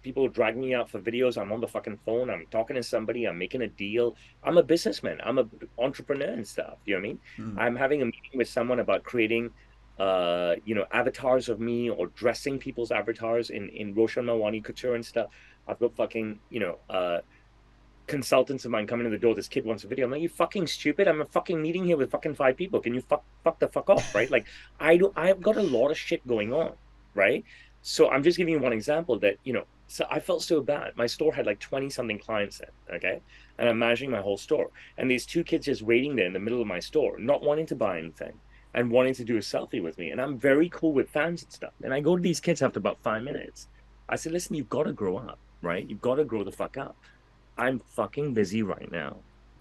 people drag me out for videos. I'm on the fucking phone, I'm talking to somebody, I'm making a deal. I'm a businessman, I'm a entrepreneur and stuff. You know what I mean? Hmm. I'm having a meeting with someone about creating avatars of me, or dressing people's avatars in Roshan Melwani couture and stuff. I've got fucking, consultants of mine coming to the door. This kid wants a video. I'm like, you fucking stupid. I'm a fucking meeting here with fucking 5 people. Can you fuck the fuck off, right? Like, I've got a lot of shit going on, right? So I'm just giving you one example that, so I felt so bad. My store had like 20 something clients in, okay? And I'm managing my whole store. And these two kids just waiting there in the middle of my store, not wanting to buy anything and wanting to do a selfie with me. And I'm very cool with fans and stuff. And I go to these kids after about 5 minutes. I said, listen, you've got to grow up, right? You've got to grow the fuck up. I'm fucking busy right now.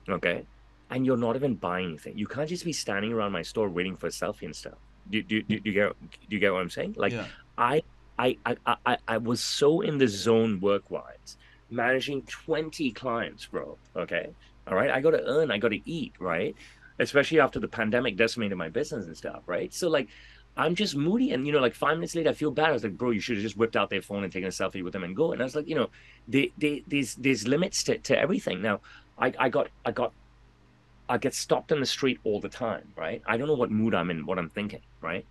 Okay. And you're not even buying anything. You can't just be standing around my store waiting for a selfie and stuff. Do you get what I'm saying? Like, Yeah. I I was so in the zone work wise, managing 20 clients, bro. Okay. All right. I gotta earn, I gotta eat, right? Especially after the pandemic decimated my business and stuff, right? So like I'm just moody, and like 5 minutes later I feel bad. I was like, bro, you should have just whipped out their phone and taken a selfie with them and go. And I was like, there's limits to everything. Now I get stopped in the street all the time, right? I don't know what mood I'm in, what I'm thinking, right?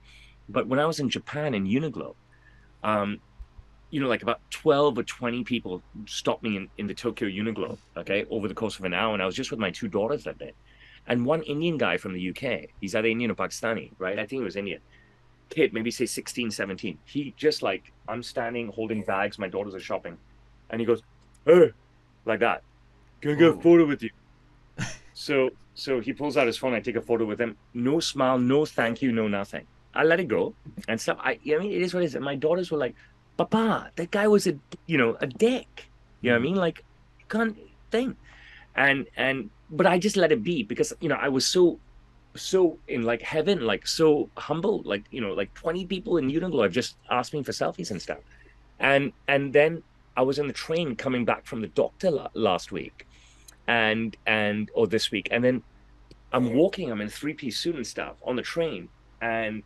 But when I was in Japan in Uniqlo, um, like about 12 or 20 people stopped me in the Tokyo Uniqlo, okay, over the course of an hour. And I was just with my two daughters that day. And one Indian guy from the UK, he's either Indian or Pakistani, right? I think he was Indian. Kid, maybe say 16, 17. He just like, I'm standing holding bags, my daughters are shopping. And he goes, hey, like that. Can I get a Oh. photo with you? So he pulls out his phone. I take a photo with him. No smile, no thank you, no nothing. I let it go and stuff. I mean, it is what it is. And my daughters were like, "Papa, that guy was a dick." You know what I Hmm. mean? Like, you can't think. But I just let it be because I was so in like heaven, like so humble, like like 20 people in Uniqlo have just asked me for selfies and stuff. And then I was in the train coming back from the doctor last week or this week. And then I'm in three-piece suit and stuff on the train, and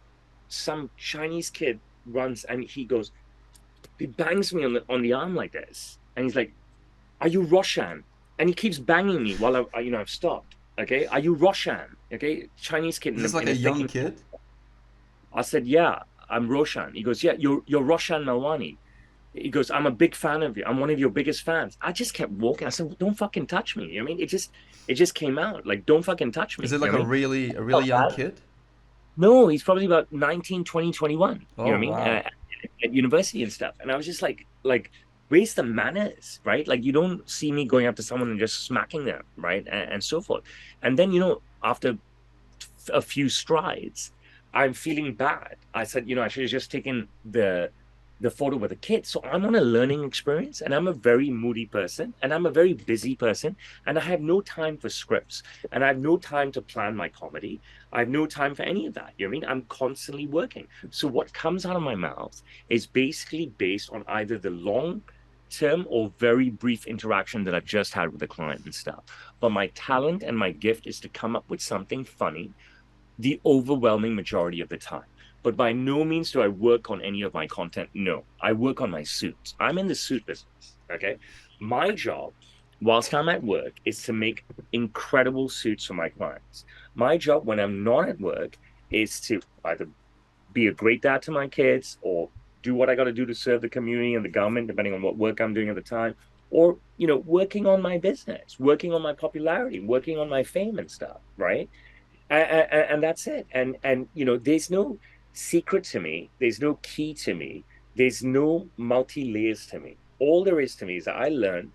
some Chinese kid runs and he bangs me on the arm like this, and he's like, "Are you Roshan?" And he keeps banging me while I've stopped. Okay, are you Roshan? Okay, Chinese kid Is in this a, like in a a thick. young kid? I said, "Yeah, I'm Roshan." He goes, "Yeah, you're Roshan Melwani." He goes, I'm a big fan of you. I'm one of your biggest fans. I just kept walking. I said, well, don't fucking touch me. You know what I mean? It just came out. Like, don't fucking touch Is me. it You like know what I mean? a really young Felt bad. kid? No, he's probably about 19, 20, 21. You Oh know what I mean? wow. At university and stuff. And I was just like, where's the manners, right? Like, you don't see me going up to someone and just smacking them, right? And so forth. And then, after a few strides, I'm feeling bad. I said, I should have just taken the photo with the kids. So I'm on a learning experience, and I'm a very moody person, and I'm a very busy person, and I have no time for scripts, and I have no time to plan my comedy. I have no time for any of that. You know what I mean? I'm constantly working. So what comes out of my mouth is basically based on either the long term or very brief interaction that I've just had with the client and stuff. But my talent and my gift is to come up with something funny the overwhelming majority of the time. But by no means do I work on any of my content. No, I work on my suits. I'm in the suit business. Okay. My job, whilst I'm at work, is to make incredible suits for my clients. My job when I'm not at work is to either be a great dad to my kids or do what I got to do to serve the community and the government, depending on what work I'm doing at the time, or, working on my business, working on my popularity, working on my fame and stuff. Right. And that's it. And there's no secret to me. There's no key to me. There's no multi layers to me. All there is to me is that I learned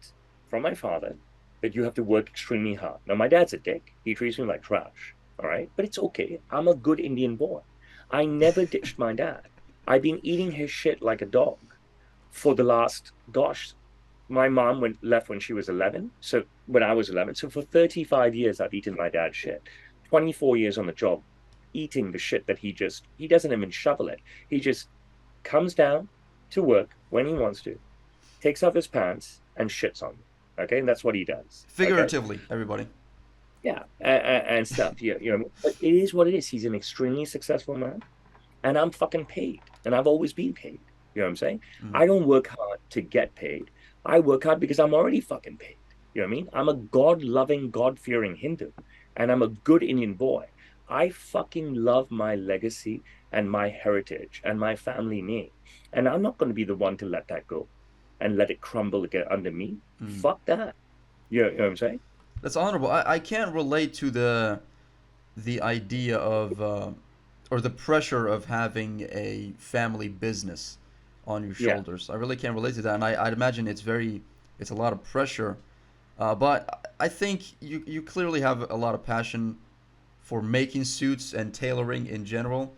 from my father that you have to work extremely hard. Now, my dad's a dick. He treats me like trash. All right, but it's okay. I'm a good Indian boy. I never ditched my dad. I've been eating his shit like a dog for the last, gosh, my mom left when she was 11. So when I was 11, so for 35 years, I've eaten my dad's shit. 24 years on the job, eating the shit that he doesn't even shovel it. He just comes down to work when he wants to, takes off his pants and shits on me. Okay. And that's what he does. Figuratively, okay? everybody. Yeah. And stuff. But it is what it is. He's an extremely successful man, and I'm fucking paid, and I've always been paid. You know what I'm saying? I don't work hard to get paid. I work hard because I'm already fucking paid. You know what I mean? I'm a God-loving, God-fearing Hindu, and I'm a good Indian boy. I fucking love my legacy and my heritage and my family name. And I'm not going to be the one to let that go and let it crumble again under me. Fuck that. You know what I'm saying? That's honorable. I can't relate to the idea of or the pressure of having a family business on your shoulders. I really can't relate to that, and I'd imagine it's a lot of pressure. But I think you clearly have a lot of passion for making suits and tailoring in general.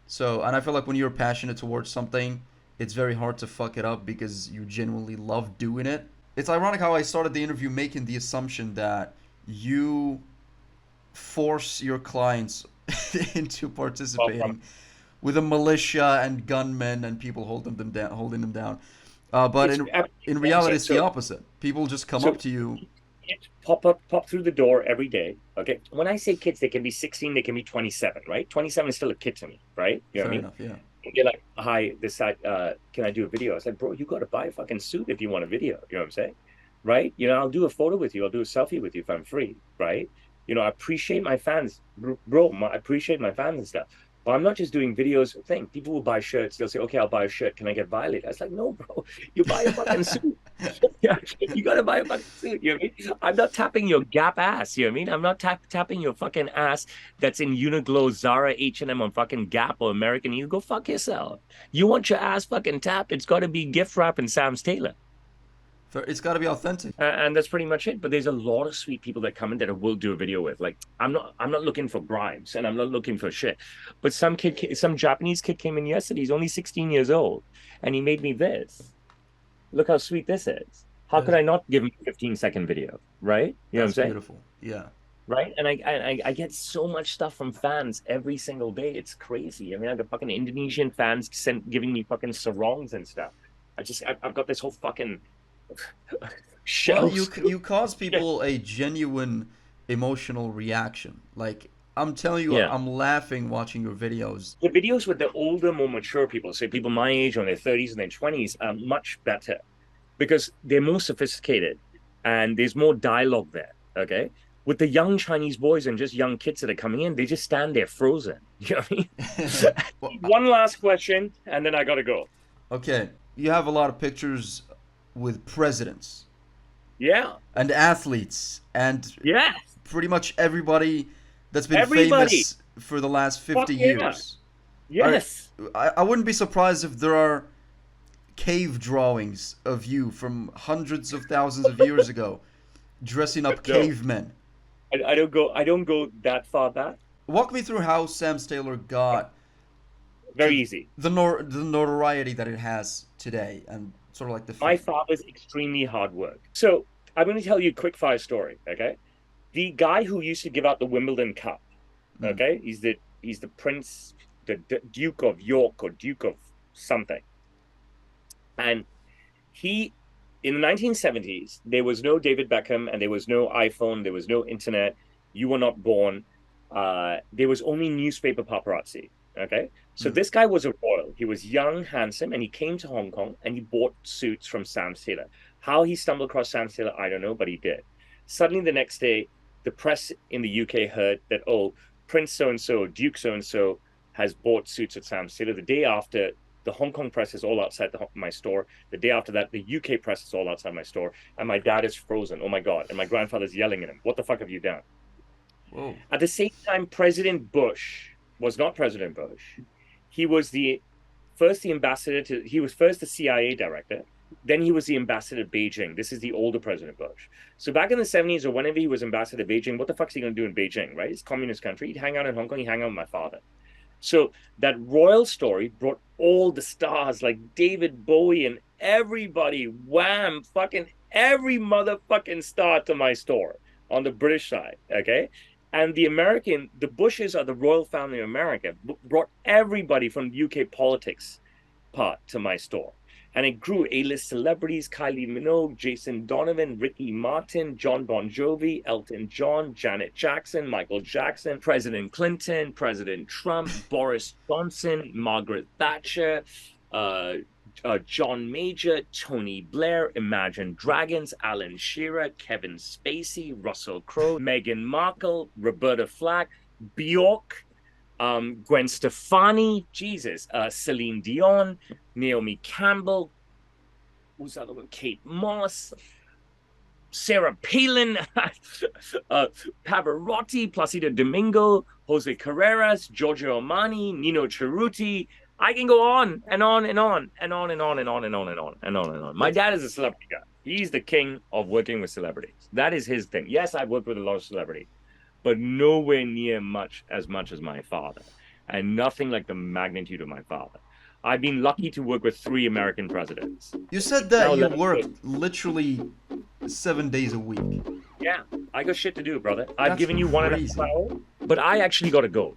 So, and I feel like when you're passionate towards something, it's very hard to fuck it up because you genuinely love doing it. It's ironic how I started the interview making the assumption that you force your clients into participating with a militia and gunmen and people holding them down. But in reality, it's the opposite. People just come up to you. Pop through the door every day. Okay. When I say kids, they can be 16, they can be 27, right? 27 is still a kid to me, right? You know what I mean? Enough, yeah. They're like, hi, can I do a video? I said, bro, you got to buy a fucking suit if you want a video. You know what I'm saying? Right? I'll do a photo with you. I'll do a selfie with you if I'm free, right? I appreciate my fans, bro. I appreciate my fans and stuff. But I'm not just doing videos thing. People will buy shirts. They'll say, okay, I'll buy a shirt. Can I get violated? I was like, no, bro. You buy a fucking suit. Yeah, you got to buy a fucking suit. You know what I mean? I'm not tapping your Gap ass. You know what I mean? I'm not tapping your fucking ass that's in Uniqlo, Zara, H&M, or fucking Gap or American. You go fuck yourself. You want your ass fucking tapped? It's got to be gift wrap and SamsTailor. It's got to be authentic, and that's pretty much it. But there's a lot of sweet people that come in that I will do a video with. Like I'm not looking for bribes, and I'm not looking for shit. But some Japanese kid came in yesterday. He's only 16 years old, and he made me this. Look how sweet this is. How could I not give him a 15-second video, right? You know what I'm saying? Beautiful, yeah. Right, and I get so much stuff from fans every single day. It's crazy. I mean, I got fucking Indonesian fans giving me fucking sarongs and stuff. I've got this whole fucking. Well, you cause people a genuine emotional reaction. Like I'm telling you, I'm laughing watching your videos. The videos with the older, more mature people, say people my age or in their 30s and their 20s, are much better because they're more sophisticated and there's more dialogue there. Okay, with the young Chinese boys and just young kids that are coming in, they just stand there frozen. You know what I mean? One last question, and then I gotta go. Okay, you have a lot of pictures with presidents, and athletes, and pretty much everybody that's been famous for the last 50 years. Yes. I wouldn't be surprised if there are cave drawings of you from hundreds of thousands of years ago, dressing up cavemen. I don't go that far back. Walk me through how SamsTailor got Very easy. the notoriety that it has today, and sort of like the My fame. father's extremely hard work. So I'm going to tell you a quick fire story. Okay, the guy who used to give out the Wimbledon Cup. Mm. Okay, he's the prince, the Duke of York or Duke of something, and he in the 1970s there was no David Beckham and there was no iPhone, there was no internet. You were not born. There was only newspaper paparazzi. Okay, so Mm. this guy was a royal. He was young, handsome, and he came to Hong Kong and he bought suits from SamsTailor. How he stumbled across SamsTailor, I don't know, but he did. Suddenly, the next day, the press in the UK heard that, oh, Prince so and so, Duke so and so has bought suits at SamsTailor. The day after, the Hong Kong press is all outside my store. The day after that, the UK press is all outside my store. And my dad is frozen. Oh my God. And my grandfather's yelling at him. What the fuck have you done? Whoa. At the same time, President Bush was not President Bush. He was the ambassador he was first the CIA director. Then he was the ambassador to Beijing. This is the older President Bush. So back in the 70s or whenever he was ambassador to Beijing, what the fuck's he going to do in Beijing, right? It's a communist country. He'd hang out in Hong Kong. He'd hang out with my father. So that royal story brought all the stars like David Bowie and everybody, Wham, fucking every motherfucking star to my store on the British side, okay? And the Bushes are the royal family of America, brought everybody from UK politics part to my store. And it grew A-list celebrities, Kylie Minogue, Jason Donovan, Ricky Martin, John Bon Jovi, Elton John, Janet Jackson, Michael Jackson, President Clinton, President Trump, Boris Johnson, Margaret Thatcher, John Major, Tony Blair, Imagine Dragons, Alan Shearer, Kevin Spacey, Russell Crowe, Meghan Markle, Roberta Flack, Bjork, Gwen Stefani, Jesus, Celine Dion, Naomi Campbell, who's the other one? Kate Moss, Sarah Palin, Pavarotti, Placido Domingo, Jose Carreras, Giorgio Armani, Nino Cerruti. I can go on and on and on and on and on and on and on and on and on and on. My dad is a celebrity guy. He's the king of working with celebrities. That is his thing. Yes, I've worked with a lot of celebrities, but nowhere near as much as my father, and nothing like the magnitude of my father. I've been lucky to work with 3 American presidents. You said that you worked literally 7 days a week. Yeah, I got shit to do, brother. I've That's given you 1.5 crazy. hours, but I actually got to go.